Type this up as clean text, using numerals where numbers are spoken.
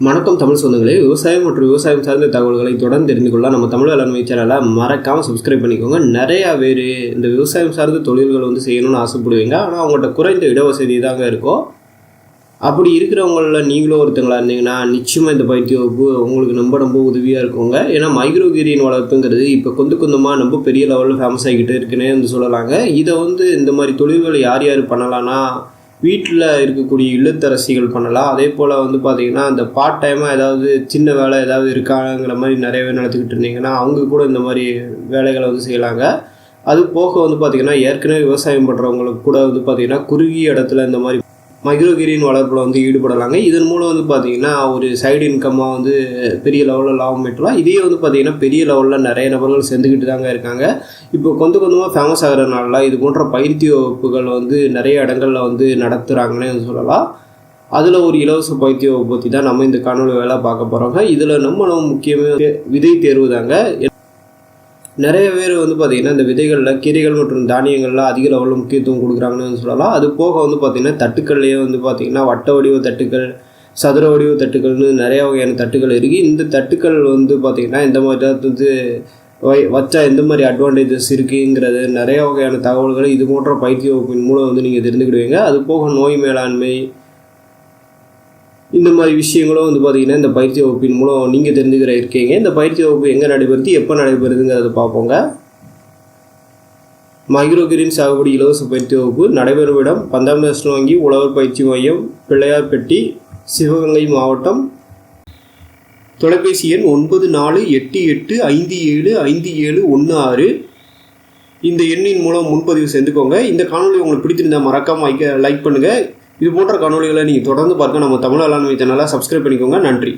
வணக்கம் தமிழ் சொந்தங்களே. விவசாயம் மற்றும் விவசாயம் சார்ந்த தகவல்களை தொடர்ந்து தெரிந்து கொள்ள நம்ம தமிழ் வேளாண்மை சேனலை மறக்காமல் சப்ஸ்கிரைப் பண்ணிக்கோங்க. நிறையா பேர் இந்த விவசாயம் சார்ந்த தொழில்கள் செய்யணும்னு ஆசைப்படுவீங்க. ஆனால் அவங்கள்ட்ட குறைந்த இடவசதி தாங்க இருக்கும். அப்படி இருக்கிறவங்களில் நீங்களும் ஒருத்தங்களா இருந்தீங்கன்னா நிச்சயமாக இந்த பயிற்சி வகுப்பு உங்களுக்கு ரொம்ப உதவியாக இருக்குங்க. ஏன்னா மைக்ரோகிரீன் வளர்ப்புங்கிறது இப்போ கொஞ்சமாக ரொம்ப பெரிய லெவலில் ஃபேமஸ் ஆகிக்கிட்டு இருக்குன்னே சொல்லலாங்க. இதை இந்த மாதிரி தொழில்களை யார் பண்ணலான்னா வீட்டில் இருக்கக்கூடிய இல்லத்தரசிகள் பண்ணலாம். அதே போல் பார்த்திங்கன்னா அந்த பார்ட் டைமாக ஏதாவது சின்ன வேலை ஏதாவது இருக்காங்கிற மாதிரி நிறைய பேர் நடத்திக்கிட்டு இருந்தீங்கன்னா அவங்க கூட இந்த மாதிரி வேலைகளை செய்யலாங்க. அது போக பார்த்திங்கன்னா ஏற்கனவே விவசாயம் பண்ணுறவங்களுக்கு கூட பார்த்திங்கன்னா குறுகிய இடத்துல இந்த மாதிரி மைக்ரோகிரீன் வளர்ப்பில் ஈடுபடலாங்க. இதன் மூலம் பார்த்திங்கன்னா ஒரு சைடு இன்கம்மாக பெரிய லெவலில் லாபம் பெற்றலாம். இதே பார்த்திங்கன்னா பெரிய லெவலில் நிறைய நபர்கள் சேர்ந்துக்கிட்டு தாங்க இருக்காங்க. இப்போ கொஞ்சமாக ஃபேமஸ் ஆகிறதுனால இது போன்ற பயிற்சி வகுப்புகள் நிறைய இடங்களில் நடத்துகிறாங்கன்னு சொல்லலாம். அதில் ஒரு இலவச பயிற்சி வகுப்பு பற்றி தான் நம்ம இந்த காணொலி வேலை பார்க்க போகிறோங்க. இதில் நம்ம முக்கியமாக விதை தேர்வு தாங்க. நிறைய பேர் பார்த்திங்கன்னா இந்த விதைகளில் கீரைகள் மற்றும் தானியங்களில் அதிக லெவலில் முக்கியத்துவம் கொடுக்குறாங்கன்னு சொல்லலாம். அது போக பார்த்திங்கன்னா தட்டுக்கள்லேயே பார்த்திங்கன்னா வட்ட வடிவ தட்டுக்கள், சதுர வடிவ தட்டுக்கள்னு நிறைய வகையான தட்டுக்கள் இருக்குது. இந்த தட்டுக்கள் பார்த்திங்கன்னா இந்த மாதிரி வச்சா எந்த மாதிரி அட்வான்டேஜஸ் இருக்குங்கிறது நிறைய வகையான தகவல்களை இது போன்ற பயிற்சி வகுப்பின் மூலம் நீங்கள் தெரிந்துக்கிடுவீங்க. அது போக நோய் மேலாண்மை இந்த மாதிரி விஷயங்களும் பார்த்திங்கன்னா இந்த பயிற்சி வகுப்பின் மூலம் நீங்கள் தெரிஞ்சுக்கிற இருக்கீங்க. இந்த பயிற்சி வகுப்பு எங்கே நடைபெறுது, எப்போ நடைபெறுதுங்கிறத பார்ப்போங்க. மைக்ரோகிரீன் சாகுபடி இலவச பயிற்சி வகுப்பு நடைபெறும் இடம் பஞ்சாப் நேஷனல் வங்கி உழவர் பயிற்சி மையம், பிள்ளையார்பட்டி, சிவகங்கை மாவட்டம். தொலைபேசி எண் 9488575716. இந்த எண்ணின் மூலம் முன்பதிவு செஞ்சுக்கோங்க. இந்த காணொலி உங்களுக்கு பிடித்திருந்தால் மறக்காமல் லைக் பண்ணுங்கள். இது போன்ற காணொலிகளை நீங்கள் தொடர்ந்து பார்க்க நம்ம தமிழ் வேளாண்மை சேனலை சப்ஸ்கிரைப் பண்ணிக்கோங்க. நன்றி.